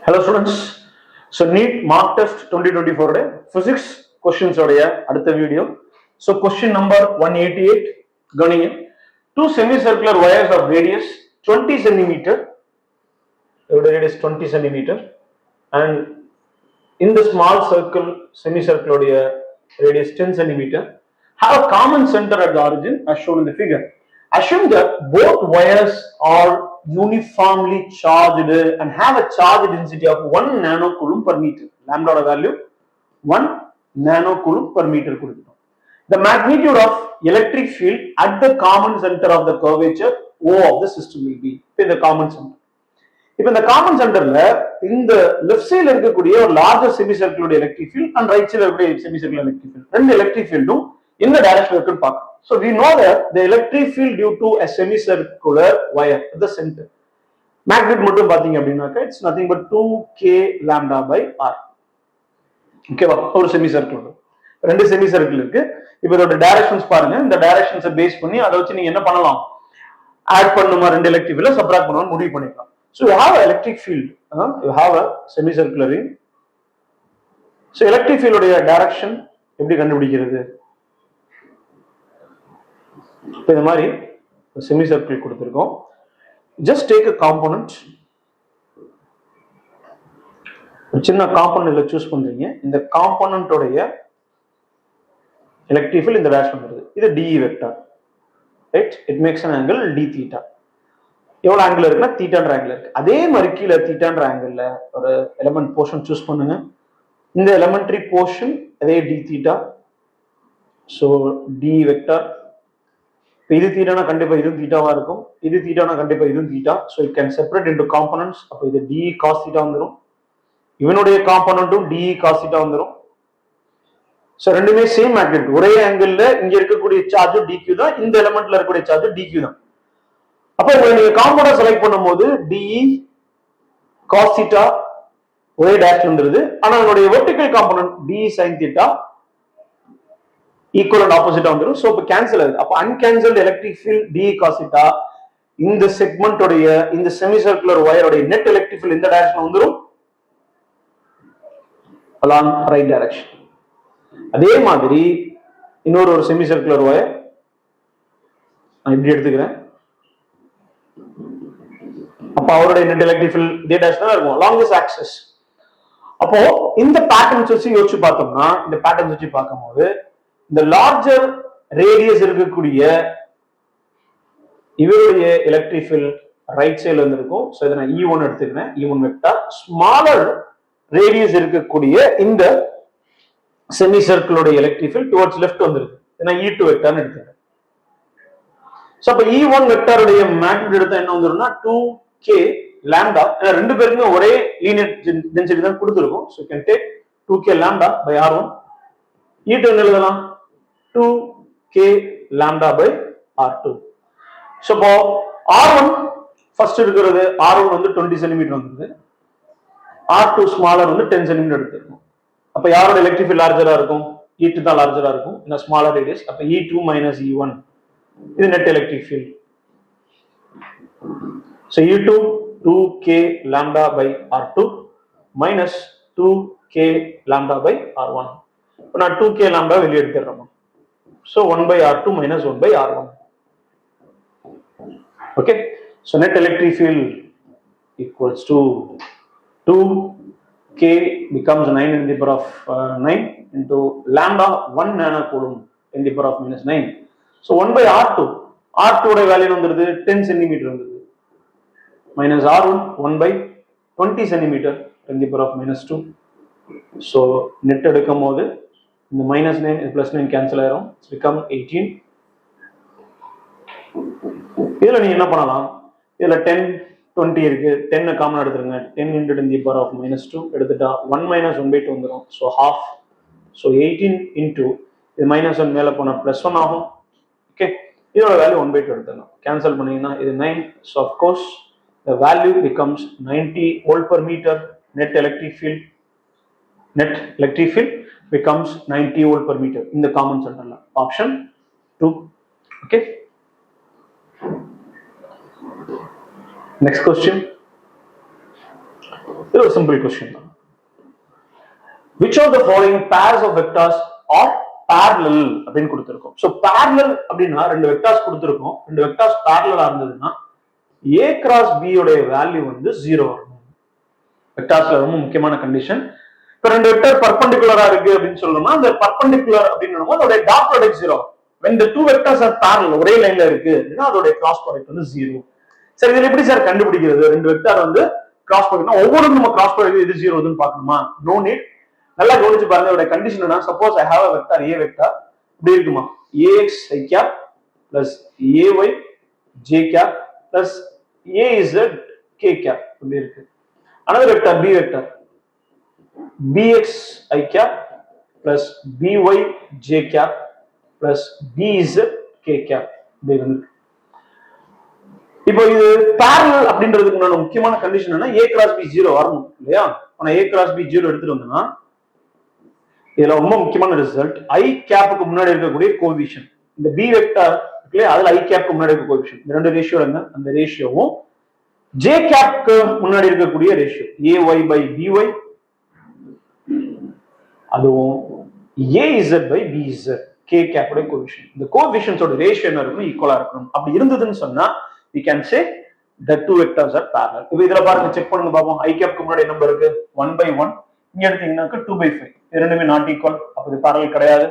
Hello students. So NEET Mock Test 2024 physics questions அடுத்த video. So question number 188 கவனிங்க. Two semicircular wires of radius 20 centimeter, radius 20 centimeter, and in the small circle semicircle radius 10 centimeter have a common center at the origin as shown in the figure. Assume that both wires are uniformly charged and have a charge density of 1 nanocoulomb per meter. Lambda value 1 nanocoulomb per meter. The magnitude of electric field at the common center of the curvature O of the system will be in the common center. இப்போ இந்த common சென்டர்ல இந்த left சைடுல இருக்கக்கூடிய ஒரு larger semicircular electric field and right சைடுல இருக்கக்கூடிய semicircular electric field ரெண்டு எலக்ட்ரிக் ஃபீல்டும் என்ன டைரக்ஷன்ல இருக்குன்னு பார்க்கணும். So we know that the electric field due to a semicircular wire at the center. Magnitude மட்டும் பாத்தீங்க அப்படின்னாக்க it's nothing but 2k lambda by r. ஓகேவா? ஒரு செமிசர்க்குலர் ரெண்டு செமிசர்க்கிள் இருக்கு. இப்போ இதோட டைரக்ஷன்ஸ் பாருங்க. இந்த டைரக்ஷன்ஸை பேஸ் பண்ணி அதை வச்சு நீங்க என்ன பண்ணலாம்? ஆட் பண்ணுமா ரெண்டு எலக்ட்ரிக் ஃபீல்ட சப்ட்ராக்ட் பண்ணுமா முடிவு பண்ணிக்கலாம். So you have an electric field, you have a semicircular ring. So electric field உடைய direction எப்படி கண்டுபிடிக்கிறது? இப்போ இந்த மாதிரி semicircle கொடுத்திருக்கோம். Just take a component. ஒரு சின்ன காம்போனன்ட்ல சூஸ் பண்றீங்க. இந்த காம்போனன்ட் உடைய electric field இந்த டைரக்ஷன் வருது. இது DE vector. Right? It makes an angle d theta. எவ்வளவு ஆங்கிள் இருக்குன்னா தீட்டான்ற ஆங்கிள் இருக்கு. அதே மாதிரி கீழே தீட்டான்ற ஆங்கிள் ஒரு எலிமெண்ட் போர்ஷன் சூஸ் பண்ணுங்க. இந்த எலிமெண்டரி போர்ஷன் அதே d theta. So d vector. இது தீட்டானா கண்டிப்பா இதுவும் தீட்டாவா இருக்கும். இது தீட்டானா கண்டிப்பா இதுவும் theta. So it can separate into components. அப்போ இது டி காஸ் தீட்டா வந்துடும். இவனுடைய காம்பனன்ட்டும் டி காஸ் தீட்டா வந்துடும். ஸோ ரெண்டுமே சேம் மேக்னெட். ஒரே ஆங்கிள் இங்க இருக்கக்கூடிய சார்ஜும் டிக்யூ தான். இந்த எலிமெண்ட்ல இருக்கக்கூடிய சார்ஜும் டிக்யூ தான். அப்போ நீங்க காம்பனன்ட் செலக்ட் பண்ணும்போது DE cos theta ஒரே டாஷ் வந்துருது. ஆனா அதனுடைய vertical component DE sin theta equal and ஆப்போசிட்டா வந்துரும். சோ இப்போ கேன்சல் ஆகுது. அப்போ uncancelled electric field DE cos theta இந்த செக்மெண்ட் உடைய இந்த செமிசர்க்குலர் வயர் உடைய நெட் எலக்ட்ரிக் ஃபீல்ட் இந்த டைரக்ஷன்ல வந்துரும் along right direction. அதே மாதிரி இன்னொரு செமிசர்க்குலர் வயர் நான் இப்படி எடுத்துக்கிறேன். அப்போ அவருடைய நெட் எலக்ட்ரிக் ஃபீல்ட் இதே டைரக்ஷன் தான் இருக்கும் along this axis. அப்போ இந்த பேட்டர்ன்ஸ் வச்சு யோசிச்சு பார்த்தோம்னா இந்த பேட்டர்ன்ஸ் வச்சு பார்க்கும்போது இந்த லார்ஜர் ரேடியஸ் இருக்கக்கூடிய இவருடைய எலக்ட்ரிக் ஃபீல்ட் ரைட் சைடுல இருந்து இருக்கும். ஸோ இதை நான் E1 எடுத்துக்கிறேன். E1 vector. ஸ்மாலர் ரேடியஸ் இருக்கக்கூடிய இந்த செமி சர்க்கிளோட எலக்ட்ரிக் ஃபீல்ட் டுவர்ட்ஸ் லெஃப்ட் வந்துருக்கு. நான் E2 வெக்டார்னு எடுத்துக்கிறேன். ஸோ அப்போ E1 வெக்டாருடைய மேக்னிட்யூட் எடுத்தா என்ன வந்துரும்னா 2k lambda. ரெண்டு பேருக்குமே ஒரே லீனியர் டென்சிட்டி தான் கொடுத்துருக்கும். So can take 2k lambda by r1. E2 என்ன எழுதலாம்? 2k lambda by r2. So இப்போ r1 ஃபர்ஸ்ட் இருக்கிறது r1 வந்து 20 சென்டிமீட்டர் வந்தது. r2 ஸ்மாலர் வந்து 10 சென்டிமீட்டர் எடுத்துருக்கும். அப்போ யாரோட எலக்ட்ரிக் ஃபீல்ட் லார்ஜரா இருக்கும்? E2 தான் லார்ஜரா இருக்கும். இந்த ஸ்மாலர் ரேடியஸ். அப்போ E2 minus E1 இது net electric field. So E2 2k lambda by r2 minus 2k lambda by r1. இப்போ நான் 2k lambda வெளியே எடுத்துறேன். So 1 by r2 minus 1 by r1. Okay. So net electric field equals to 2k becomes 9 in the power of 9 into lambda 1 nanocoulomb in the power of minus 9. So 1 by r2. r2 உடைய value வந்துருது 10 centimetre வந்துருது. Minus r1 1 by 20 centimetre in the power of minus 2. So net எடுக்கும் போது இந்த minus 9 and plus 9 cancel ஆயிரும். It's become 18. இதுல நீங்க என்ன பண்ணலாம்? இதுல 10 20 இருக்கு. 10 காமன் எடுத்துருங்க. 10 into in the power of minus 2 எடுத்துட்டா 1 minus 1 by 2 வந்துரும். So half. So 18 into இது minus 1 மேல போனா plus 1 ஆகும். Okay. இதோட வேல்யூ 1 by 2 எடுத்துக்கலாம். கேன்சல் பண்ணீங்கன்னா இது 9. So of course the value becomes 90 volt per meter. Net electric field becomes 90 volt per meter in the common center. Option 2. Okay. Next question. இது ஒரு சிம்பிள் கொஸ்டின் தான். Which of the following pairs of vectors are parallel அப்படின்னு கொடுத்திருக்கோம். So parallel அப்படின்னா ரெண்டு vectors கொடுத்திருக்கோம். ரெண்டு vectors parallel-ஆ இருந்ததுன்னா a cross b உடைய வேல்யூ வந்து 0 வரணும். வெக்டார்ஸ்ல ரொம்ப முக்கியமான கண்டிஷன். இப்ப ரெண்டு வெக்டார் பர்பெண்டிகுலரா இருக்கு அப்படின்னு சொல்லணும்னா அந்த பர்பெண்டிகுலர் அப்படின்னு அதோட dot product 0. when the two vectors are parallel ஒரே லைன்ல இருக்கு அப்படின்னா அதோட கிராஸ் ப்ராடக்ட் வந்து 0. சரி, இதுல எப்படி சார் கண்டுபிடிக்கிறது? ரெண்டு வெக்டார் வந்து கிராஸ் ப்ராடக்ட்னா ஒவ்வொரு நம்ம கிராஸ் ப்ராடக்ட் இது 0 ன்னு பார்க்கணுமா? No need. நல்லா கவனிச்சு பாருங்க. இதோட கண்டிஷன் என்ன? Suppose I have a vector a vector இப்படி இருக்குமா? ax i cap plus ay j cap plus az k cap இப்படி இருக்கு. another vector b vector bx i cap plus by j cap plus bz k cap இப்படி இருக்கு. இப்போ இது parallel அப்படின்றதுக்கு முன்னாடி முக்கியமான கண்டிஷன் என்ன? a cross b 0 வரணும் இல்லையா? ஆனா a cross b 0 எடுத்துட்டு வந்தனா இதுல ரொம்ப முக்கியமான ரிசல்ட் i கேப்புக்கு முன்னாடி இருக்கக்கூடிய கோஎஃபிஷியன்ட். இந்த b வெக்டார் இருக்குல்ல, அதுல i கேப்புக்கு முன்னாடி இருக்க கோஎஃபிஷியன்ட். இந்த ரெண்டு ரேஷியோ என்ன? அந்த ரேஷியோவும் j கேப்புக்கு முன்னாடி இருக்கக்கூடிய ரேஷியோ ay by by அதுவும் az by bz k கேப்போட கோஎஃபிஷியன்ட். இந்த கோஎஃபிஷியன்ட்ஸோட ரேஷியோ என்ன இருக்கணும்? ஈக்குவலா இருக்கணும். அப்படி இருந்ததுன்னு சொன்னா we can say the two vectors are parallel. இப்போ இதுல பாருங்க, செக் பண்ணுங்க பாப்போம். i கேப்புக்கு முன்னாடி நம்பர் இருக்கு 1/1. இங்க எடுத்தீங்கன்னா 2/5. இரண்டுமே நாட் ஈக்குவல். அப்ப இது parallel கிடையாது.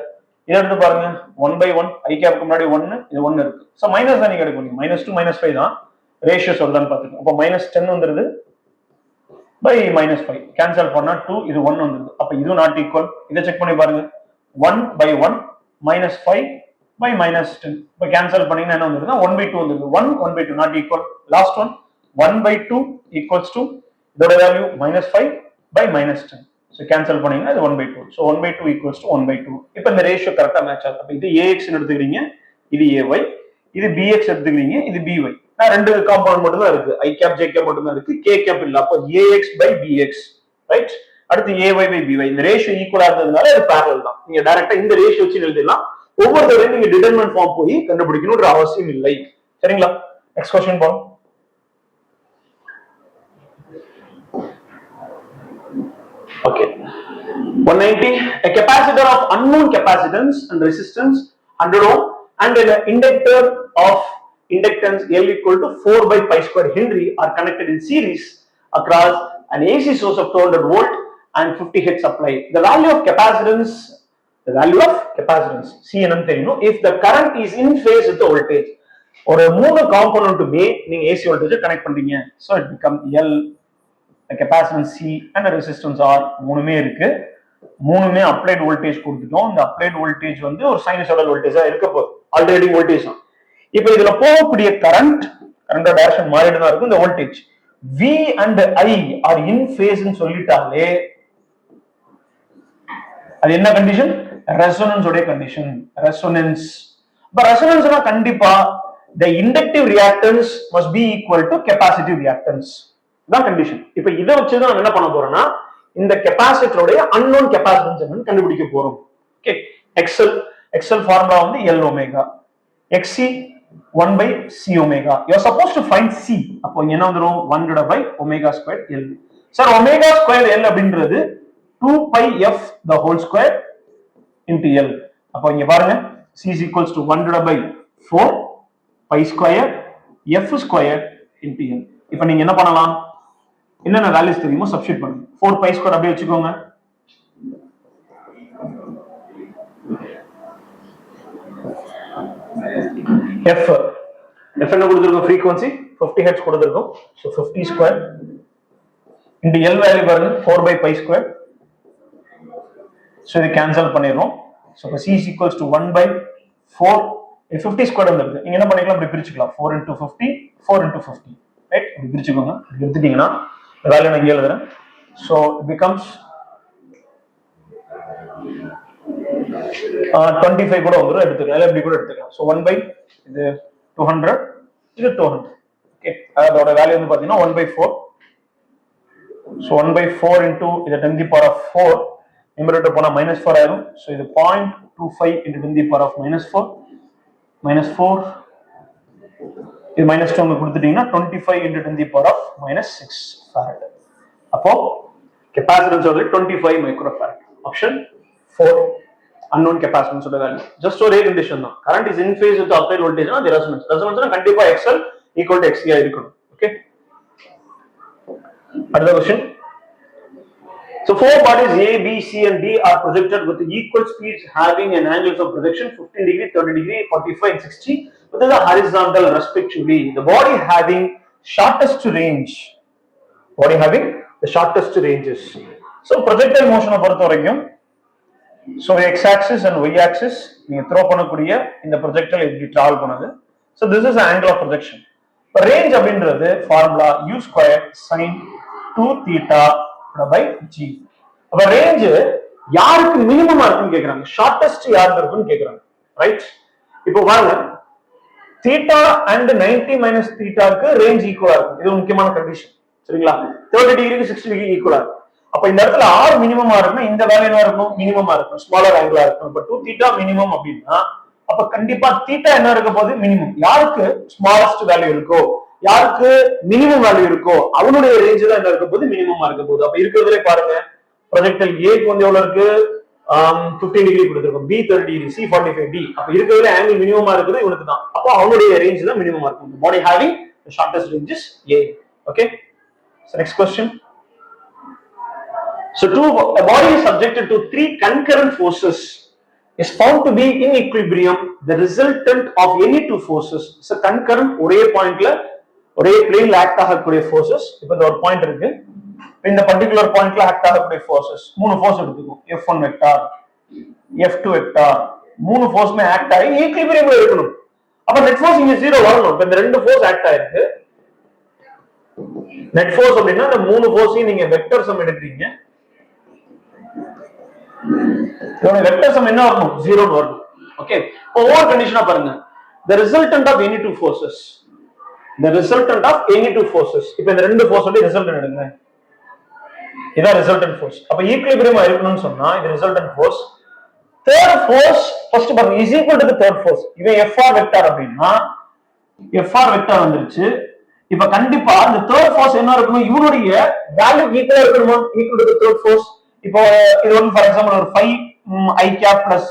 இத எடுத்து பாருங்க 1/1. i கேப்புக்கு முன்னாடி 1, இது 1 இருக்கு. சோ மைனஸ் தான் நீங்க எடுக்கணும். -2 -5 தான் ரேஷியோ சொல்றதுன்னு பாத்துக்கோங்க. அப்ப -10 வந்துருது by -5. கேன்சல் பண்ணா 2, இது 1 வந்துருது. அப்ப இது நாட் ஈக்குவல். இத செக் பண்ணி பாருங்க. 1/1 -5 by -10. இப்ப கேன்சல் பண்ணீங்கன்னா என்ன வந்துருதுன்னா 1/2 வந்துருது. 1/2 not equal. Last one 1/2 equals to இதோட வேல்யூ -5 by -10. சோ கேன்சல் பண்ணீங்கன்னா இது 1/2. So 1/2 equals to 1/2. இப்போ இந்த ரேஷியோ கரெக்ட்டா மேட்ச் ஆகுது. அப்ப இது ax ன்னு எடுத்துக்கிறீங்க, இது ay, இது bx எடுத்துக்கிறீங்க, இது by. நான் ரெண்டு காம்பவுண்ட் மட்டும் தான் இருக்கு. i கேப் j கேப் மட்டும் தான் இருக்கு. k கேப் இல்ல. அப்ப ax by bx, ரைட்? அடுத்து ay by by. இந்த ரேஷியோ ஈக்குவலா இருந்ததுனால இது parallel தான். நீங்க டைரக்டா இந்த ரேஷியோ வச்சு எழுதிடலாம். ஒவ்வொரு தடவையும் நீங்க டிடர்மினன்ட் ஃபார்ம் போய் கண்டுபிடிக்கணும்ன்ற அவசியம் இல்லை. சரிங்களா? நெக்ஸ்ட் क्वेश्चन போலாம். Okay. 190. A capacitor of unknown capacitance and resistance 100 ohm and an inductor of inductance L equal to 4 by pi square Henry are connected in series across an AC source of 200 volt and 50 hertz supply. The value of capacitance C என்னன்னு தெரியும். If the current is in phase with the voltage. ஒரு மூணு காம்போனன்ட்டுமே நீங்க AC voltage connect பண்றீங்க. So it become L, a capacitance C and a resistance R. மூணுமே இருக்கு. மூணுமே applied voltage கொடுத்துட்டோம். இந்த அப்ளைட் வோல்டேஜ் வந்து ஒரு சைனசாய்டல் வோல்டேஜா இருக்க போகுது. ஆல்டர்னேட்டிங் வோல்டேஜ் தான். இப்போ இதுல போகக்கூடிய கரண்ட் டைரக்ஷன் மாறிட்டு தான் இருக்கும். இந்த voltage V and I are in phase ன்னு சொல்லிட்டாலே அது என்ன கண்டிஷன்? ரெசோனன்ஸ் உடைய கண்டிஷன். ரெசோனன்ஸ். அப்ப ரெசோனன்ஸ்னா கண்டிப்பா the inductive reactance must be equal to capacitive reactance. இதான் கண்டிஷன். இப்போ இத வச்சு தான் என்ன பண்ண போறோம்னா இந்த கெபாசிட்டருடைய unknown capacitance என்னன்னு கண்டுபிடிக்க போறோம். ஓகே. XL ஃபார்முலா வந்து L omega. XC 1 by C omega. You are supposed to find C. அப்போ இங்க என்ன வந்துரும்? 1 by omega squared L. Sir omega squared L அப்படின்றது 2 pi f the whole square into L. அப்போ இங்க பாருங்க C is equals to 1 by 4 pi square f square into L. இப்போ நீங்க என்ன பண்ணலாம்? என்னென்ன வேல்யூஸ் தெரியுமோ சப்ஸ்டிட்யூட் பண்ணுங்க. 4 pi square அப்படியே வச்சுக்கோங்க. f என்ன கொடுத்திருக்கோம்? frequency 50 hertz கொடுத்திருக்கோம். so 50 square into L value பாருங்க 4 by pi square. so இது cancel பண்ணிரோம். so C is equals to 1 by 4. 50 square வந்துருது. நீங்க என்ன பண்ணிக்கலாம்? இப்படி பிரிச்சுக்கலாம். 4 into 50 4 into 50, ரைட்? இப்படி பிரிச்சுக்கோங்க. எடுத்துட்டீங்கன்னா வேல்யூ நான் இங்க எழுதுறேன். so it becomes 25 கூட வந்துரும். எடுத்துக்கலாம். இப்படி கூட எடுத்துக்கலாம். so 1 by இது 200, இது 200. ஓகே. அதோட வேல்யூ வந்து பாத்தீங்கன்னா 1 by 4. so 1 by 4 into இது 10 to the power of 4 numerator போனா -4 ஆயிரும். so இது 0.25 into 10 to the power of -4 இது -2 கொடுத்துட்டீங்கன்னா 25 into 10 to the power of -6 farad. அப்போ capacitance only 25 microfarad. Option 4, unknown capacitance value. Just ஒரு condition தான். Current is in phase with the applied voltage na the resonance. Resonance கண்டிப்பா XL equal to XC இருக்கணும். Okay. அடுத்த question. So four bodies A, B, C and D are projected with equal speeds having an angles of projection 15 degree, 30 degree, 45 and 60 with the horizontal respectively. The body having shortest range. Body having the shortest ranges. So projectile motion பொறுத்த வரைக்கும் so x axis and y axis நீங்க throw பண்ணக்கூடிய இந்த projectile இப்படி travel பண்ணுது. So this is the angle of projection. இப்போ range அப்படின்றது formula u square sin 2 theta by g. அப்ப range யாருக்கு மினிமமா இருக்குன்னு கேக்குறாங்க, ஷார்ட்டஸ்ட் யாருக்கு இருக்குன்னு கேக்குறாங்க, ரைட்? இப்போ பாருங்க theta and 90 minus theta க்கு range ஈக்குவலா இருக்கும். இது முக்கியமான கண்டிஷன், சரிங்களா? 30 டிகிரிக்கு 60 டிகிரி ஈக்குவலா இருக்கும். அப்ப இந்த இடத்துல r மினிமமா இருக்குன்னா இந்த வேல்யூ என்ன இருக்கும், மினிமமா இருக்கும், ஸ்மாலர் ஆங்கிளா இருக்கும். அப்ப 2 theta மினிமம் அப்படின்னா அப்ப கண்டிப்பா theta என்ன இருக்க போகுது, மினிமம். யாருக்கு ஸ்மாலஸ்ட் வேல்யூ இருக்கோ, யாருக்கு மினிமம் வேல்யூ இருக்கோ அவனுடைய ரேஞ்ச் தான் என்ன இருக்க போகுது, மினிமமா இருக்க போகுது. அப்ப இருக்கிறதுலே பாருங்க ப்ரொஜெக்டைல் A க்கு வந்து எவ்வளவு இருக்கு, 15 டிகிரி கொடுத்திருக்கும், B 30 டிகிரி, C 45 D. அப்ப இருக்கிறதுல ஆங்கிள் மினிமமா இருக்குது இவனுக்கு தான். அப்ப அவனுடைய ரேஞ்ச் தான் மினிமமா இருக்கும். Body having the shortest range is A. Okay. So next question. So a body is subjected to 3 concurrent forces is found to be in equilibrium. The resultant of any 2 forces is a concurrent ஒரே பாயிண்ட்ல ஒரே பிளேன்ல act ஆகக்கூடிய forces. இப்போ இந்த ஒரு point இருக்கு, இந்த particular பாயிண்ட்ல ஆக்ட் ஆகக்கூடிய ஃபோர்சஸ் 3 ஃபோர்ஸ் எடுத்துக்கும். F1 vector, F2 vector, 3 ஃபோர்ஸ்மே act ஆகி ஈக்விலிபிரியம்ல இருக்கணும். அப்ப நெட் ஃபோர்ஸ் இங்க 0 வரணும். இப்ப இந்த 2 ஃபோர்ஸ் ஆக்ட் ஆயிருக்கு. நெட் ஃபோர்ஸ் அப்படின்னா இந்த 3 ஃபோர்ஸையும் நீங்க வெக்டர் சம் எடுக்கிறீங்க. இதோட வெக்டர் சம் என்ன வரணும், 0 ன்னு வரணும். ஓகே. இப்போ ஓவர் கண்டிஷனா பாருங்க, the resultant of any 2 forces, the resultant of any 2 forces. இப்போ இந்த 2 ஃபோர்ஸோட ரிசல்டன்ட் எடுங்க, இதான் ரிசல்டன்ட் ஃபோர்ஸ். அப்ப ஈக்விலிபிரியமா இருக்கணும்னு சொன்னா இது resultant force. Third force first பாருங்க is equal to the third force. இவன் FR வெக்டார் அப்படின்னா FR வெக்டார் வந்துருச்சு. இப்ப கண்டிப்பா இந்த தேர்ட் ஃபோர்ஸ் என்ன இருக்கணும், இவனுடைய வேல்யூ ஈக்குவலா இருக்கணுமா, equal to the third force. இப்போ இது வந்து ஃபார் எக்ஸாம்பிள் ஒரு 5i cap plus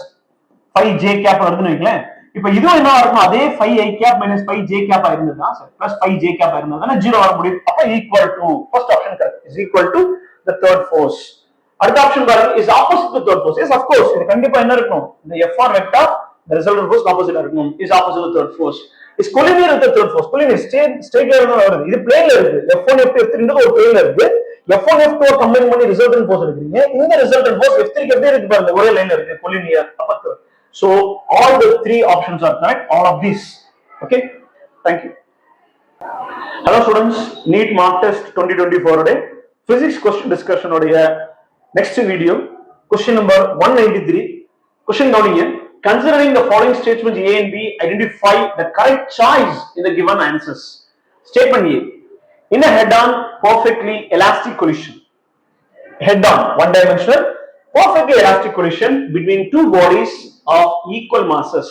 5j cap வருதுன்னு வைங்களேன். இப்போ இதுவும் என்ன இருக்கும், அதே 5i cap minus 5j cap இருந்ததுன்னா plus 5j cap இருந்ததுன்னா 0 வர முடியும். அப்ப equal to first option correct, is equal to the third force. அடுத்த ஆப்ஷன் பாருங்க is opposite to the third force. Yes, of course இது கண்டிப்பா என்ன இருக்கும், இந்த FR vector the resultant force opposite இருக்கணும், is opposite to the third force. is collinear with the third force. collinear straight line ல வருது, இது பிளேன்ல இருக்கு. F1 F2 F3 ன்றது ஒரு பிளேன்ல இருக்கு. F1 F2 கம்பைன் பண்ணி ரிசல்டன்ட் ஃபோர்ஸ் எடுக்கிறீங்க. இந்த ரிசல்டன்ட் ஃபோர்ஸ் F3 க்கு எப்படி இருக்கு பாருங்க, ஒரே லைன்ல இருக்கு, collinear. அப்ப so all the 3 options are correct, all of these. Okay, thank you. Hello students, NEET mock test 2024 oda physics question discussion oda next video, question number 193. question gavaniga, considering the following statements A and B, identify the correct choice in the given answers. Statement A, in a head-on perfectly elastic collision, head-on one dimensional perfectly elastic collision between 2 bodies of equal masses.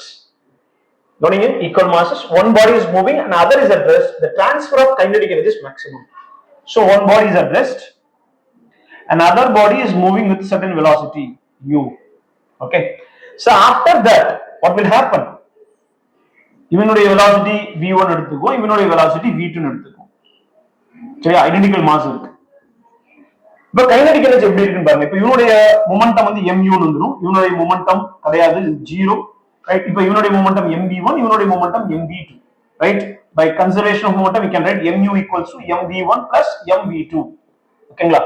Equal masses, one body is moving and other is at rest. The transfer of kinetic energy is maximum. So one body is at rest, another body is moving with certain velocity u. Okay. So after that, what will happen? இவனுடைய velocity v1 எடுத்துக்கோ, இவனுடைய velocity v2 எடுத்துக்கோ. சரியா, identical mass இருக்கு. இப்ப kinetic energy எப்படி இருக்குன்னு பாருங்க. இப்ப இவனுடைய மொமெண்டம் வந்து mu ன்னு வந்துரும், இவனுடைய மொமெண்டம் கிடையாது 0, ரைட்? இப்ப இவனுடைய மொமெண்டம் mv1, இவனுடைய momentum mv2, right? By conservation of momentum we can write mu equals to mv1 plus mv2. ஓகேங்களா?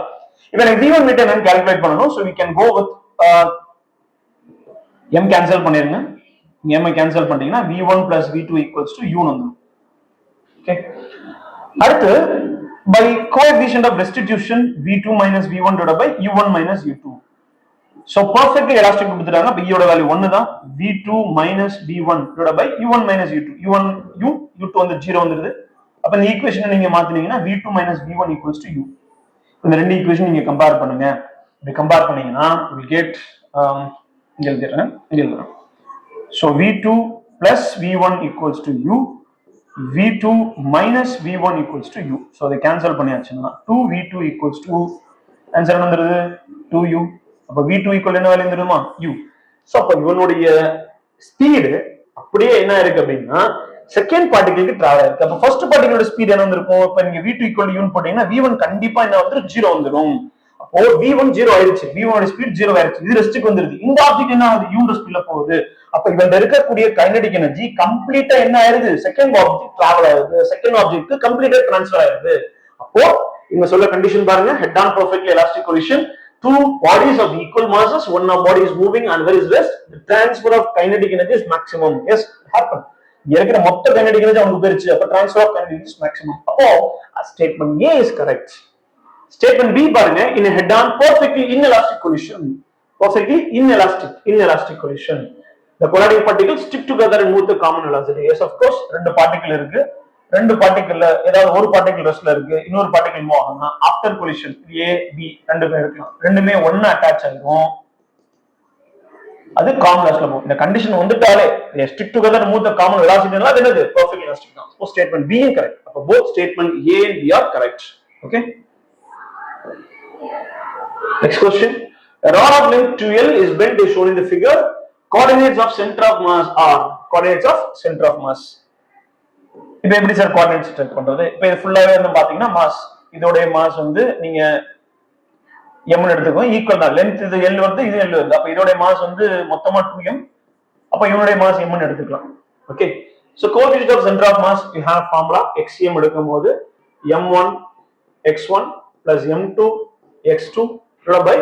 இப்ப எனக்கு v1 v2 என்னன்னு கால்குலேட் பண்ணனும். So we can go with m cancel பண்ணிருங்க. m cancel பண்ணீங்கன்னா v1 plus v2 equals to u ன்னு வந்துரும். Okay. அடுத்து by coefficient of restitution v2 minus v1 divided by u1 minus u2. So perfectly elastic கொடுத்துட்டாங்க. அப்ப e ஓட value 1 தான். v2 minus v1 divided by u1 minus u2. u1 u, u2 வந்து 0 வந்துருது. அப்ப இந்த ஈக்குவேஷனை நீங்க மாத்துனீங்கன்னா v2 minus v1 equals to u. இந்த ரெண்டு ஈக்குவேஷன் நீங்க கம்பேர் பண்ணுங்க. இப்படி கம்பேர் பண்ணீங்கன்னா we get இங்க எழுதிறேன். So v2 plus v1 equals to u V2 minus V1 equals to U. So they cancel பண்ணியாச்சுன்னா 2V2 equals to answer என்ன வந்துருது 2U. அப்ப V2 equal என்ன வேல்யூ வந்துருமா U. So அப்ப இவனுடைய ஸ்பீடு அப்படியே என்ன இருக்கு அப்படின்னா செகண்ட் பார்ட்டிகளுக்கு டிராவல் ஆயிருக்கு. அப்ப ஃபர்ஸ்ட் பார்ட்டிகளோட ஸ்பீட் என்ன வந்திருக்கும்? இப்ப நீங்க V2 equal to U போட்டீங்கன்னா V1 கண்டிப்பா என்ன வந்துரும் 0 வந்துரும். அப்போ V1 0 ஆயிடுச்சு, V1 ஸ்பீட் 0 ஆயிடுச்சு, இது ரெஸ்ட்டுக்கு வந்துருது. இந்த ஆப்ஜெக்ட் என்ன ஆகுது? U ஸ்பீட்ல போகுது. அப்ப இவன் இருக்கக்கூடிய கைனடிக் எனர்ஜி கம்ப்ளீட்டா என்ன ஆயிருது? செகண்ட் ஆப்ஜெக்ட் டிராவல் ஆகுது, செகண்ட் ஆப்ஜெக்ட்க்கு கம்ப்ளீட்டா ட்ரான்ஸ்ஃபர் ஆயிருது. அப்போ இங்க சொல்ல கண்டிஷன் பாருங்க, head on perfectly elastic collision, two bodies of equal masses, one of body is moving and where is rest, the transfer of kinetic energy is maximum. Yes, happen. இருக்கிற மொத்த kinetic energy அவங்களுக்கு போயிருச்சு, அப்ப transfer of kinetic energy is maximum. அப்போ statement A is correct. Statement B பாருங்க, in a head on perfectly inelastic collision, perfectly inelastic collision, the colliding particles stick together and move the common velocity. Yes, of course, ரெண்டு particle இருக்கு, ரெண்டு பார்ட்டிகிள்ல ஏதாவது ஒரு particle ரெஸ்ட்ல இருக்கு, இன்னொரு particle move ஆகும்னா after collision A B ரெண்டுமே இருக்கலாம், ரெண்டுமே ஒண்ணா அட்டாச் ஆகும், அது காமன் வெலாசிட்டில போகும். இந்த கண்டிஷன் வந்துட்டாலே stick together and move the common velocity அது என்னது? perfect elastic தான். So statement B is correct. அப்ப both statement A and B are correct. Okay. Next question. A rod of length 2L is bent as shown in the figure. Coordinates of center of mass are coordinates of center of mass. இப்போ எப்படி sir coordinates check பண்றது? இப்போ இது ஃபுல்லாவே வந்து பாத்தீங்கன்னா mass, இதோட mass வந்து நீங்க m ன்னு எடுத்துக்கோங்க, ஈக்குவல் தான், லென்த் இது L வருது, இது L வருது, அப்ப இதோட மாஸ் வந்து மொத்தமா 2m, அப்ப இவனுடைய மாஸ் m ன்னு எடுத்துக்கலாம். Okay. So coefficient of centre of mass you have formula, xm எடுக்கும்போது m1 x1 plus m2 x2 divided by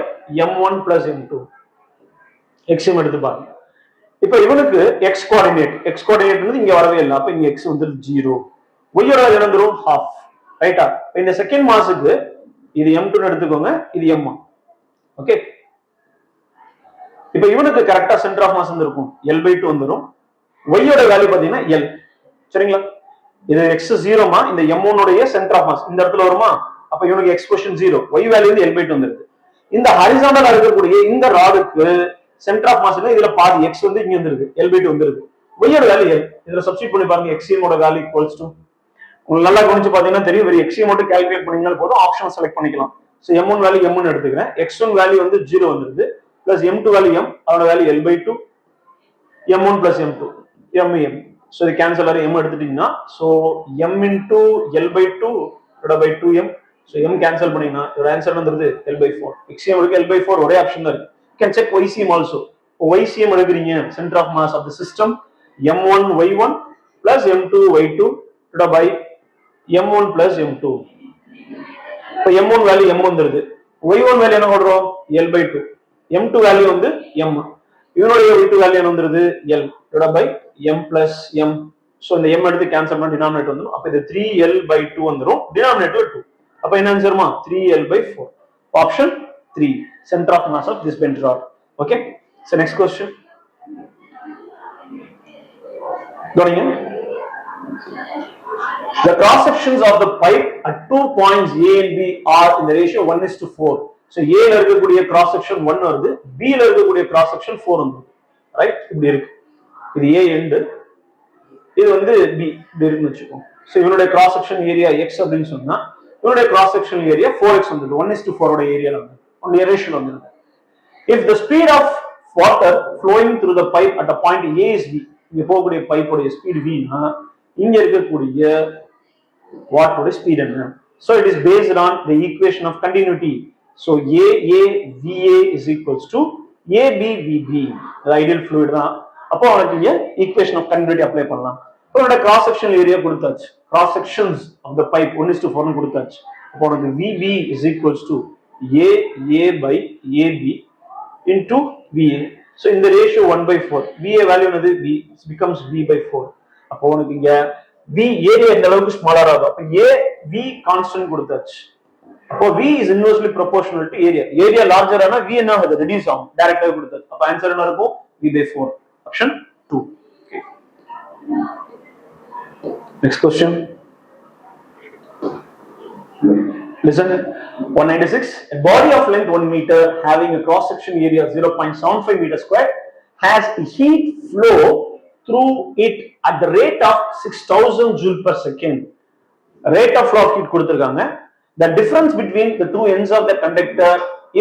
m1 plus m2. xm எடுத்து பாருங்க. இப்போ இவனுக்கு x கோஆர்டினேட் வந்து இங்க வரவே இல்லை, அப்ப இங்க x வந்து 0, y ஓட இறந்துரும் half, ரைட்டா? இந்த செகண்ட் மாஸுக்கு இது m2 ன்னு எடுத்துக்கோங்க, இது m1. ஓகே. இப்போ இவனுக்கு கரெக்ட்டா சென்டர் ஆஃப் மாஸ் வந்துரும் L/2 வந்துரும், y ஓட வேல்யூ பாத்தீங்கன்னா L, சரிங்களா? இது x 0 மா, இந்த m1 உடைய சென்டர் ஆஃப் மாஸ் இந்த இடத்துல வருமா, அப்ப இவனுக்கு x பொசிஷன் 0, y வேல்யூ வந்து L/2 வந்துருது. இந்த ஹரிசாண்டலா இருக்கக்கூடிய இந்த ராடுக்கு சென்டர் ஆஃப் மாஸ் இதுல பாதி x வந்து இங்க வந்துருது, L/2 வந்துருது, y ஓட வேல்யூ L. இதுல சப்ஸ்டிட்யூட் பண்ணி பாருங்க, xm ஓட வேல்யூ ஈக்குவல்ஸ் டு, உங்களுக்கு நல்லா கவனிச்சு பாத்தீங்கன்னா தெரியும், வெறும் xm மட்டும் கால்குலேட் பண்ணீங்கன்னா போதும், ஆப்ஷன் செலக்ட் பண்ணிக்கலாம். சோ m1 வேல்யூ m ன்னு எடுத்துக்கிறேன், x1 வேல்யூ வந்து 0 வந்துருது, பிளஸ் m2 வேல்யூ m, அதோட value L/2, m1 plus m2 m. So இது கேன்சல் ஆற m எடுத்துட்டீங்கன்னா, so m into L/2 divided by 2m, so m cancel பண்ணீங்கன்னா your answer வந்துருது L/4. xm க்கு L/4 ஒரே ஆப்ஷன் தான் இருக்கு. You can check ycm also. ycm எடுக்கறீங்க, center of mass of the system m1 y1 plus m2 y2 divided by m1 plus m2. இப்போ m1 value m வந்துருது, y1 value என்ன போடுறோம் L/2, m2 value வந்து m, இவனுடைய y2 value என்ன வந்துருது L divided by m plus m. So இந்த m எடுத்து கேன்சல் பண்ணி டினாமினேட்டர் வந்துரும், அப்ப இது 3L/2 வந்துரும், டினாமினேட்டர் 2, அப்ப என்ன ஆன்சர்மா 3L/4. Option 3, center of mass of this bent rod. Okay, so next question. Going in, the cross sections of the pipe at 2 points A and B are in the ratio 1:4. so A ல இருக்கக்கூடிய cross section 1 வருது, B ல இருக்கக்கூடிய cross section 4 வருது, right? இப்படி இருக்கு, இது A end, இது வந்து B இப்படி இருக்குன்னு வெச்சுக்கோங்க. சோ இவனுடைய cross section ஏரியா x அப்படினு சொன்னா இவனுடைய cross section ஏரியா 4x வந்துது, 1:4 ஓட ஏரியால வந்து on ரேஷியோல வந்து. if the speed of water flowing through the pipe at a point A is V, இங்க போகக்கூடிய பைப்போட ஸ்பீட் V னா இங்க இருக்கக்கூடிய வாட்டரோட ஸ்பீட் என்ன? so it is based on the equation of continuity. so AAVA is equals to ABVB, the ideal fluid தான். அப்போ உங்களுக்கு இங்க equation of continuity அப்ளை பண்ணலாம். இப்போ உங்களோட cross sectional area கொடுத்தாச்சு, cross sections of the pipe 1:4 னு கொடுத்தாச்சு. அப்போ உங்களுக்கு VB is equals to AA by AB into VA. so இந்த ratio 1/4, VA வேல்யூ என்னது V, becomes V by 4. அப்போ உங்களுக்கு இங்க V ஏரியா இந்த அளவுக்கு ஸ்மாலர் ஆகும், அப்ப A V கான்ஸ்டன்ட் கொடுத்தாச்சு. அப்போ V is inversely proportional to area. Area larger ஆனா V என்ன ஆகுது, ரெடியூஸ் ஆகும், டைரக்டா கொடுத்தாச்சு. அப்ப ஆன்சர் என்ன இருக்கும், V by 4, option 2. Okay. Next question. Listen, 196. A body of length 1 meter having a cross section area 0.75 meter square has heat flow through it at the rate of 6000 joule per second. Rate of flow of heat கொடுத்திருக்காங்க. The difference between the two ends of the conductor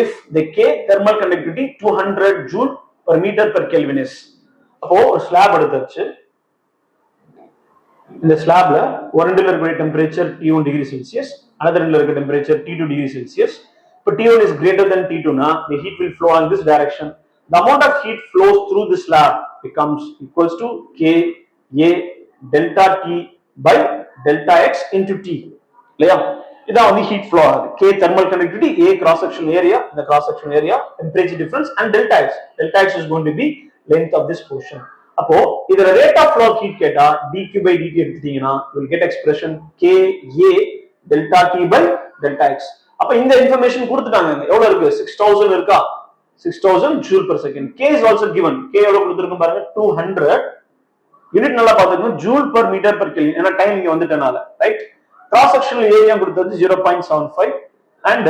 if the K thermal conductivity 200 joule per meter per Kelvin is. அப்போ ஒரு slab எடுத்தாச்சு. இந்த ஸ்லாப்ல ஒரு எண்ட்ல இருக்கிற temperature T1 degree Celsius, another எண்ட்ல இருக்கிற temperature T2 degree Celsius. If T1 is greater than T2 na, the heat will flow in this direction. The amount of heat flows through the slab becomes equals to K A delta T by delta X into T. இல்லையா? இதான் வந்து heat flow ஆகுது. K thermal conductivity, A cross section area, the cross section area, temperature difference and delta X. Delta X is going to be length of this portion. அப்போ இதோட rate of flow of heat கேட்டா dq by dt எடுத்துட்டீங்கன்னா you will get expression K A delta T by delta X. அப்ப இந்த information கொடுத்துட்டாங்க. எவ்வளவு இருக்கு? 6000 இருக்கா? 6000 joule per second. K is also given. K எவ்வளவு கொடுத்திருக்கும் பாருங்க, 200. யூனிட் நல்லா பாத்துக்கணும், joule per meter per Kelvin. ஏன்னா டைம் இங்க வந்துட்டனால, ரைட்? கிராஸ் செக்ஷனல் ஏரியா கொடுத்தது 0.75 and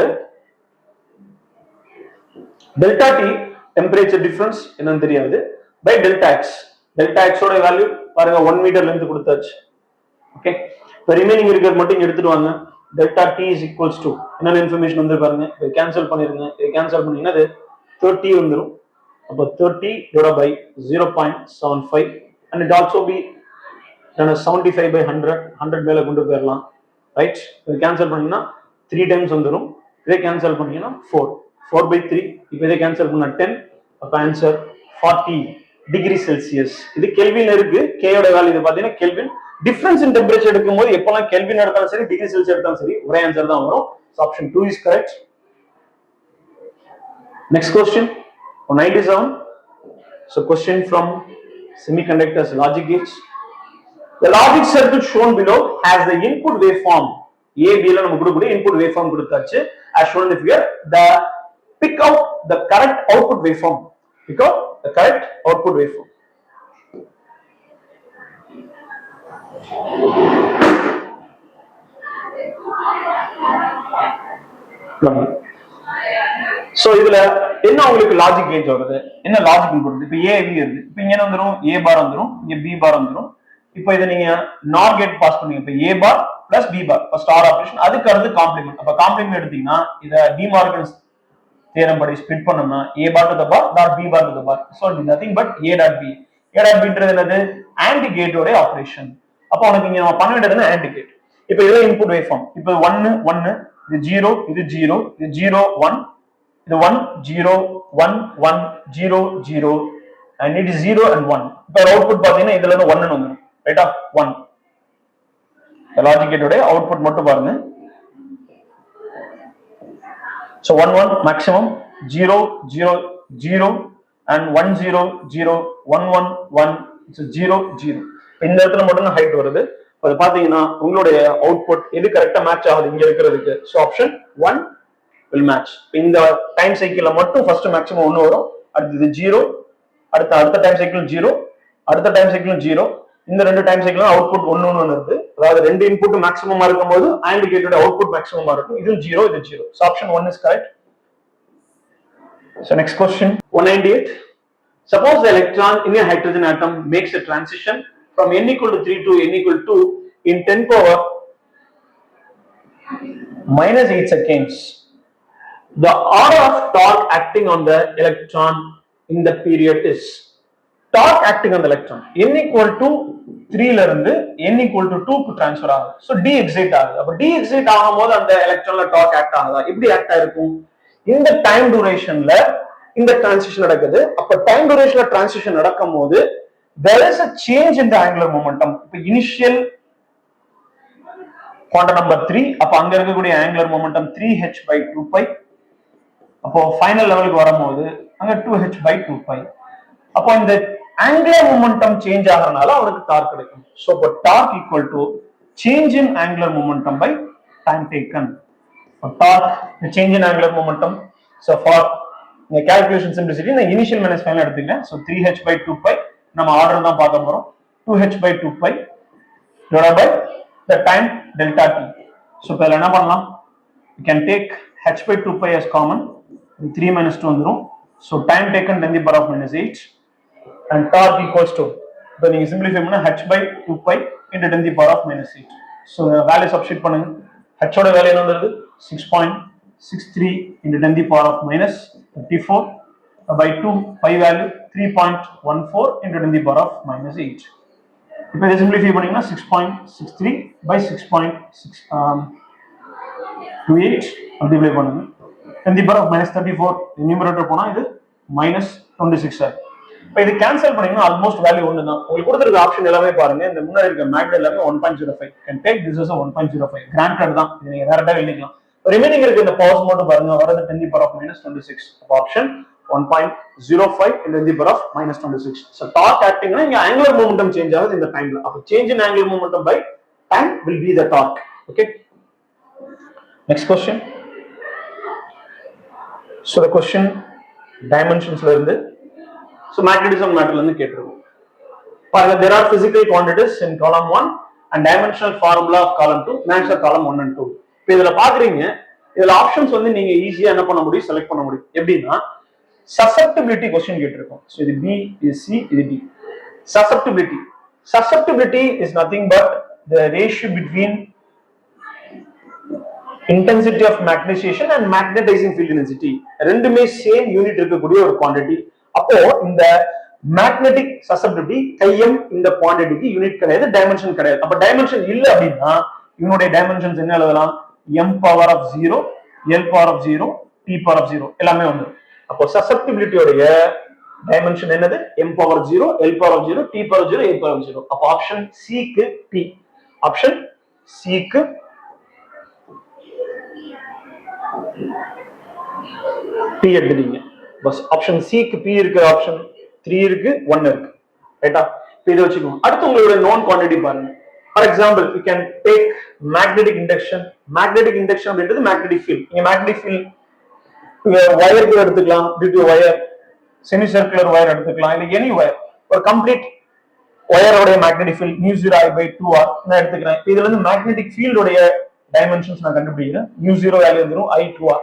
delta T temperature difference என்னன்னு தெரியாது by delta X. delta X ஓட வேல்யூ பாருங்க 1 மீட்டர் லெந்த் கொடுத்தாச்சு. ஓகே, இப்போ ரிமைனிங் இருக்கிறது மட்டும் இங்க எடுத்துட்டு வாங்க. delta T is equals to என்ன இன்ஃபர்மேஷன் வந்து பாருங்க, இதை கேன்சல் பண்ணிருங்க. இதை கேன்சல் பண்ணீங்கன்னா அது 30 வந்துரும். அப்போ 30 divided by 0.75 and it also be done as 75 by 100. 100 மேல கொண்டு போயிடலாம், ரைட்? இதை கேன்சல் பண்ணீங்கன்னா 3 டைம்ஸ் வந்துரும். இதை கேன்சல் பண்ணீங்கன்னா 4 4 by 3. இப்போ இதை கேன்சல் பண்ணா 10. அப்போ ஆன்சர் 40 டிகிரி செல்சியஸ். இது கெல்வின்ல இருக்கு. K யோட வேல்யூ இது பாத்தீங்கன்னா கெல்வின். டிஃபரன்ஸ் இன் டெம்பரேச்சர் எடுக்கும்போது எப்பலாம் கெல்வின் எடுத்தாலும் சரி, டிகிரி செல்சியஸ் எடுத்தாலும் சரி, ஒரே ஆன்சர் தான் வரும். Option 2 is correct. Next question 197. So question from semiconductors logic gates. The logic circuit shown below has the input waveform. A B ல நம்ம கொடுக்கக்கூடிய input waveform கொடுத்தாச்சு. As shown in the figure, the pick out the correct output waveform. Pick out the correct output waveform. So இதுல என்ன உங்களுக்கு logic gate வருது, என்ன logic input? இப்போ A B இருக்கு. இப்போ இங்க என்ன வந்துரும்? A பார் வந்துரும், இங்க B பார் வந்துரும். இப்போ இத நீங்க நார் கேட் பாஸ் பண்ணீங்க. இப்போ A bar plus B bar first OR operation, அதுக்கு அடுத்து காம்ப்ளிமென்ட். அப்ப காம்ப்ளிமென்ட் எடுத்தீங்கன்னா இத டி மார்கன்ஸ் தியரம் படி ஸ்ப்ளிட் பண்ணோம்னா A bar to the bar dot B bar to the bar, so nothing but A dot B. A dot B ன்றது என்னது? AND gate ஓட ஆபரேஷன். அப்ப உங்களுக்கு இங்க நம்ம பண்ண வேண்டியது AND கேட். இப்போ இது இன்புட் வேவ் ஃபார்ம். இப்போ 1 1 இது 0 இது 0 இது 0 1 இது 1 0 1 1 0 0 and it is 0 and 1. இப்போ அவுட்புட் பாத்தீங்கன்னா இதுல இருந்து 1 ன்னு வந்துரும், ரைட்டா? 1. லாஜிக் கேட் ஓட அவுட்புட் மட்டும் பாருங்க. So 1 1 maximum 0 0 0 and 1 0 0 1 1 1 so 0 0. இந்த இடத்துல மட்டும் ஹைட் வருது. அது பாத்தீங்கன்னா உங்களுடைய அவுட்புட் எது கரெக்ட்டா மேட்ச் ஆகுது இங்க இருக்கிறதுக்கு. So option 1 will match. இந்த டைம் சைக்கிள்ல மட்டும் ஃபர்ஸ்ட் மேக்ஸிமம் 1 வரும், அடுத்து 0, அடுத்த டைம் சைக்கிள் 0, அடுத்த டைம் சைக்கிள் 0. இந்த ரெண்டு டைம் சைக்கிளும் அவுட்புட் 1 1 வருது. அதாவது ரெண்டு இன்புட் மேக்ஸிமமா இருக்கும்போது AND கேட்டோட அவுட்புட் மேக்ஸிமமா இருக்கும். இது 0 இது 0. So option 1 is correct. So next question 198. Suppose the electron in a hydrogen atom makes a transition from n equal to 3 to n equal to 2 in 10 power minus 8 seconds. The order of torque acting on the electron in the period is. Torque acting on the electron n equal to 3 ல இருந்து n equal to 2 க்கு transfer ஆகுது. So d excite ஆகுது. அப்ப d excite ஆகும்போது அந்த எலக்ட்ரான்ல dark act ஆகுதா? எப்படி ஆக்ட் ஆயிருக்கும்? இந்த டைம் டியூரேஷன்ல இந்த டிரான்சிஷன் நடக்குது. அப்ப டைம் டியூரேஷன்ல டிரான்சிஷன் நடக்கும்போது there is a change in the angular momentum. இப்ப இனிஷியல் குவாண்டம் நம்பர் 3, அப்ப அங்க இருக்கக்கூடிய angular momentum 3h by 2 pi. அப்போ ஃபைனல் லெவலுக்கு வரும்போது அங்க 2h by 2 pi. அப்போ இந்த angular momentum change ஆகறனால அவருக்கு டார்க் கிடைக்கும். So for torque equal to change in angular momentum by time taken. For torque, the change in angular momentum. So for the calculation simplicity, the initial minus final எடுத்துங்க. So 3h by 2 pi நம்ம order தான் பார்க்க போறோம். 2h by 2 pi divided by the time delta t. So இப்போ என்ன பண்ணலாம்? We can take h by 2 pi as common. 3 minus 2 வந்துரும். So time taken 10 to the power of minus 8 and torque equals to இப்போ நீங்க simplify பண்ணா h by 2 pi into 10 to the power of minus 8. So value substitute பண்ணுங்க. h ஓட value என்ன வருது? 6.63 into 10 to the power of minus 34 by 2 pi value 3.14 into 10 to the power of minus 8. இப்போ இதை simplify பண்ணீங்கன்னா 6.63 by 6.28 multiply பண்ணுங்க. 10 to the power of minus 34 numerator போனா இது minus 26 ஆகும். இப்போ இது கேன்சல் பண்ணீங்கன்னா ஆல்மோஸ்ட் வேல்யூ ஒன்று தான். உங்களுக்கு கொடுத்துருக்க ஆப்ஷன் எல்லாமே பாருங்க. இந்த முன்னாடி இருக்க மேக்னெட் எல்லாமே 1.05. Can take this as 1.05. Granted தான். இது நீங்க டைரக்டா எழுதிக்கலாம். ரிமைனிங் இருக்க இந்த பவர்ஸ் மட்டும் பாருங்க. வரது 10 to the power of minus 26. அப்போ option 1.05 into 10 to the power of minus 26. So torque actingனா இங்க angular momentum change ஆகுது இந்த டைம்ல. அப்போ change in angular momentum by time will be the torque. Okay. Next question. So the question dimensionsல இருந்து so magnetism matter இருந்து கேட்டிருக்கோம். பாருங்க, there are physical quantities in column 1 and dimensional formula of column 2 match the column 1 and 2. இப்போ இதுல பாக்குறீங்க, இதுல options வந்து நீங்க ஈஸியா என்ன பண்ண முடியும், செலக்ட் பண்ண முடியும். எப்படின்னா susceptibility question கேட்டிருக்கோம். So இது B, இது C, இது D. Susceptibility is nothing but the ratio between intensity of magnetization and magnetizing field intensity. ரெண்டுமே சேம் யூனிட் இருக்கக்கூடிய ஒரு குவாண்டிட்டி. அப்போ இந்த மேக்னெட்டிக் சசப்டிபிலிட்டி கையம் இந்த குவாண்டிட்டிக்கு யூனிட் கிடையாது, டைமென்ஷன் கிடையாது. அப்ப டைமென்ஷன் இல்ல அப்படின்னா இவனுடைய டைமென்ஷன்ஸ் என்ன எழுதலாம்? m power of 0, l power of 0, t power of 0 எல்லாமே வந்து. அப்போ சசப்டிபிலிட்டியோட டைமென்ஷன் என்னது? m power 0, l power 0, t power 0, a power 0. அப்போ ஆப்ஷன் சி க்கு p. ஆப்ஷன் சி க்கு p எடுத்துட்டீங்க. பஸ் ஆப்ஷன் சி க்கு p இருக்கு, ஆப்ஷன் 3 இருக்கு, 1 இருக்கு. ரைட்டா? இத வச்சுக்கோங்க. அடுத்து உங்களோட நோன் குவாண்டிட்டி பாருங்க. For example you can take magnetic induction. Magnetic induction அப்படின்றது மேக்னெட்டிக் ஃபீல்ட். நீங்க மேக்னெட்டிக் ஃபீல்ட் வயருக்கு எடுத்துக்கலாம், due to wire, semi circular wire எடுத்துக்கலாம், இல்ல எனி வயர். ஒரு கம்ப்ளீட் வயரோட magnetic field μ0 I by 2r நான் எடுத்துக்கிறேன். இதுல இருந்து மேக்னெட்டிக் ஃபீல்டோட டைமென்ஷன்ஸ் நான் கண்டுபிடிக்கிறேன். μ0 வேல்யூ வந்துரும் I2r.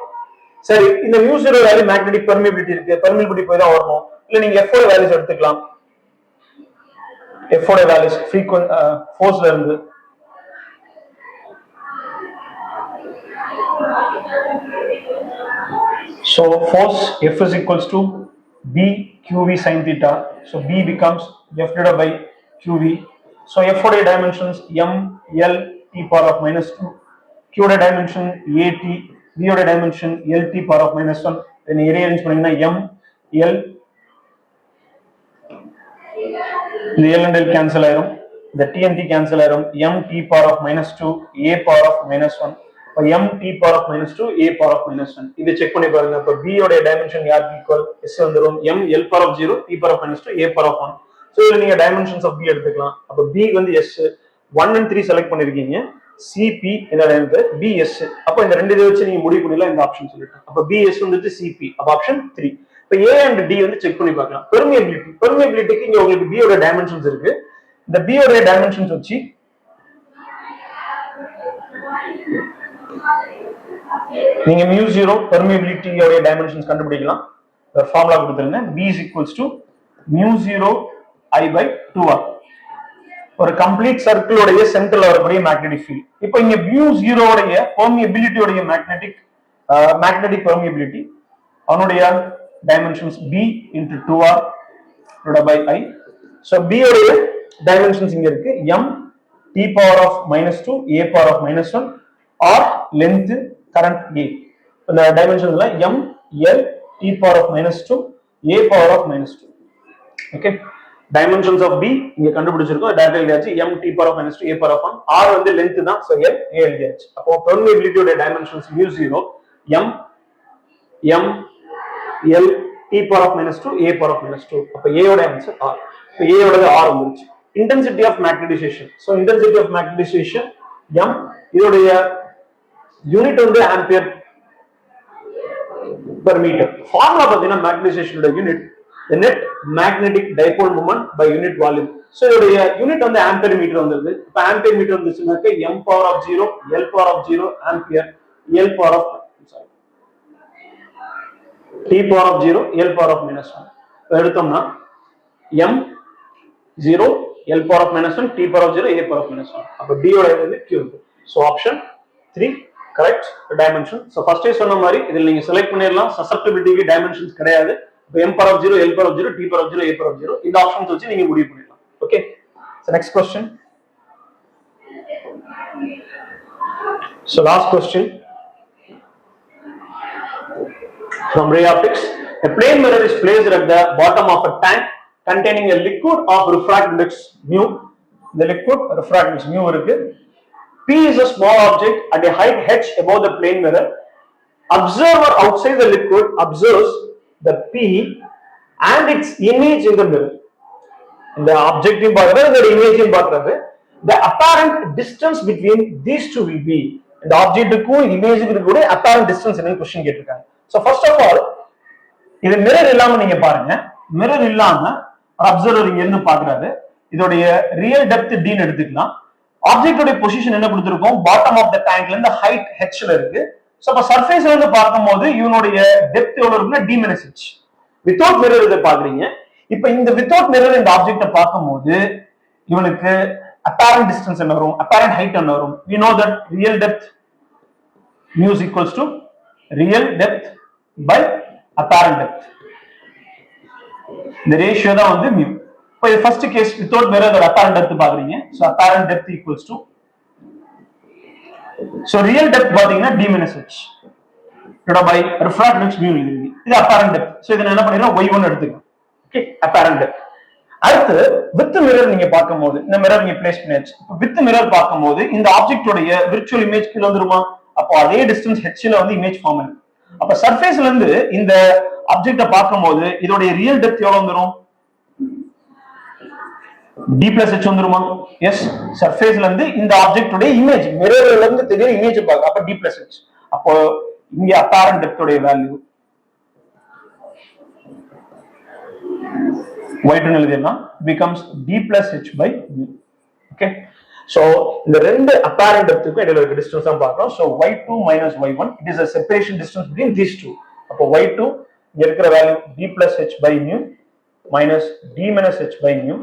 சரி, இந்த μ0 வேல்யூ மேக்னெட்டிக் பெர்மியபிலிட்டி இருக்கு, பெர்மியபிலிட்டி போய் தான் வரணும். இல்ல நீங்க F ஓட வேல்யூஸ் எடுத்துக்கலாம். F ஓட வேல்யூஸ் ஃபோர்ஸ்ல இருந்து so force F is equals to B QV sin theta. So B becomes F divided by QV. So F oda dimensions M L T power of minus 2. Q oda dimension AT, V oda dimension LT power of minus 1. Then rearrange பண்ணீங்கன்னா M L இந்த L and L cancel ஆயிரும், இந்த T and T cancel ஆயிரும். M T power of minus 2, A power of minus 1. இப்போ m t power of minus 2, a power of minus 1. இதை check பண்ணி பாருங்க. இப்போ b ஓட டைமென்ஷன் யாருக்கு ஈக்குவல்? s வந்துரும். m l power of 0, t power of minus 2, a power of 1. So இதுல நீங்க டைமென்ஷன்ஸ் ஆஃப் b எடுத்துக்கலாம். அப்ப b வந்து s 1 and 3 செலக்ட் பண்ணிருக்கீங்க. cp இந்த டைமென்ஷன் bs. அப்ப இந்த ரெண்டு இதை வச்சு நீங்க முடிவு பண்ணிடலாம் இந்த ஆப்ஷன் சொல்லிட்டேன். அப்ப bs வந்து cp. அப்ப ஆப்ஷன் 3. இப்போ a and d வந்து செக் பண்ணி பார்க்கலாம். பெர்மியபிலிட்டிக்கு இங்க உங்களுக்கு b ஓட டைமென்ஷன்ஸ் இருக்கு. இந்த b ஓட டைமென்ஷன்ஸ் வச்சு நீங்க μ0 பெர்மியபிலிட்டி ஓட டைமென்ஷன்ஸ் கண்டுபிடிக்கலாம். ஃபார்முலா கொடுத்துருங்க. b is equals to μ0 I by 2r. ஒரு கம்ப்ளீட் சர்க்கிள் உடைய சென்டர்ல வரக்கூடிய மேக்னெட்டிக் ஃபீல்ட். இப்போ இங்க μ0 உடைய பெர்மியபிலிட்டி உடைய மேக்னெட்டிக் பெர்மியபிலிட்டி அவனுடைய dimensions b into 2r divided by I. So b உடைய டைமென்ஷன்ஸ் இங்க இருக்கு. m t power of minus 2, a power of minus 1, or length current a. இந்த டைமென்ஷன்ஸ்ல m l t power of minus 2, a power of minus 2. Okay, dimensions of b இங்க கண்டுபிடிச்சிருக்கோம். டைரக்டா எழுதியாச்சு. m t power of minus 2, a power of 1, r வந்து length தான். so l a எழுதியாச்சு. அப்போ permeability உடைய dimensions μ0 m l t power of minus 2, a power of minus 2. அப்ப a ஓட ஆன்சர் r. இப்போ a ஓடது r வந்துருச்சு. intensity of magnetization. so intensity of magnetization m இதோடைய யூனிட் வந்து ஆம்பியர் per meter. ஃபார்முலா பாத்தீங்கன்னா magnetization unit the net magnetic dipole moment by unit volume. so இதோடைய unit வந்து ampere metre வந்திருக்கு. இப்ப ampere metre வந்துச்சுன்னா m power of 0, l power of 0 ampere, l power of t power of 0, l power of minus 1. எடுத்தோம்னா m 0, L power of minus 1, T power of 0, A power of minus 1. அப்ப D ஓட இது cube. So option 3 correct dimension. So first சொன்ன மாதிரி இதில் நீங்க select பண்ணிரலாம். susceptibility dimensions கிடையாது. M power of 0, L power of 0, T power of 0, A power of 0 இந்த ஆப்ஷன்ஸ் வச்சு நீங்க முடிவு பண்ணிடலாம். Okay. So next question. So last question from ray optics. A plane mirror is placed at the bottom of a tank containing a liquid of refractive index mu. The liquid refractive index mu இருக்கு. P is a small object at a height h above the plane mirror. Observer outside the liquid observes the P and its image in the mirror. The object in the image in the apparent distance between these two will be. The object க்கும் image க்கு apparent distance என்ன question கேட்டிருக்காங்க. So first of all இது mirror இல்லாம நீங்க பாருங்க. mirror இல்லாம observer இங்க இருந்து பார்க்கறாரு. இதோட real depth d ன்னு எடுத்துக்கலாம். object ஓட பொசிஷன் என்ன கொடுத்திருக்கோம் bottom of the tank ல இருந்து height h ல இருக்கு. So அப்ப surface ல இருந்து பார்க்கும்போது இவனோட depth எவ்வளவு இருக்குன்னா d minus h. without mirror இத பாக்குறீங்க. இப்போ இந்த without mirror இந்த ஆப்ஜெக்ட்ட பார்க்கும்போது இவனுக்கு apparent distance என்ன வரும் apparent height என்ன வரும் we know that real depth mu is equals to real depth by apparent depth இந்த ரேஷியோ தான் வந்து mu இப்போ இது first case without mirror the apparent depth பாக்குறீங்க so apparent depth equals to so real depth பாத்தீங்கன்னா d minus h divided by refractive index mu இது apparent depth so இத என்ன பண்ணிரோம் y1 எடுத்துக்கலாம் okay apparent depth அடுத்து with mirror நீங்க பாக்கும்போது இந்த mirror நீங்க place பண்ணியாச்சு with mirror பாக்கும்போது இந்த ஆப்ஜெக்ட் உடைய virtual image கீழ வந்துருமா அப்போ அதே distance h ல வந்து image form ஆகும் அப்ப surface ல இருந்து இந்த ஆப்ஜெக்ட்ட பாக்கும்போது இதோட real depth எவ்வளவு வந்துரும் d plus h வந்துருமா எஸ் surface ல இருந்து இந்த ஆப்ஜெக்ட் உடைய image mirror ல இருந்து தெரியற image பாக்க அப்ப d plus h அப்போ இங்க apparent depth உடைய வேல்யூ y2 எழுதினா becomes d plus h by mu okay so இந்த ரெண்டு apparent depthக்கு இடையில இருக்க distance தான் பார்க்கறோம் so y2 minus y1 it is a separation distance between these two அப்ப y2 இங்க இருக்கிற value d plus h by mu minus d minus h by mu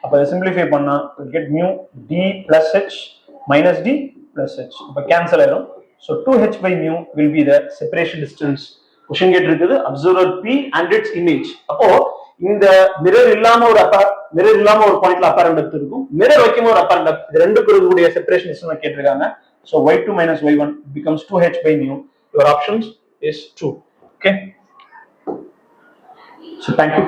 அப்ப இத சிம்பிளிஃபை பண்ணா we get mu d plus h minus d plus h அப்ப cancel ஆயிடும் so 2h by mu will be the separation distance question கேட்டிருக்குது observer p and its image அப்போ இந்த mirror இல்லாம ஒரு பாயிண்ட்ல apparent depth இருக்கும் மிரர் வைக்கும் ஒரு apparent depth இது ரெண்டுக்கு இருக்கக்கூடிய செப்பரேஷன் டிஸ்டன்ஸ் கேட்டிருக்காங்க so y2 minus y1 becomes 2h by mu your options is 2 okay so thank you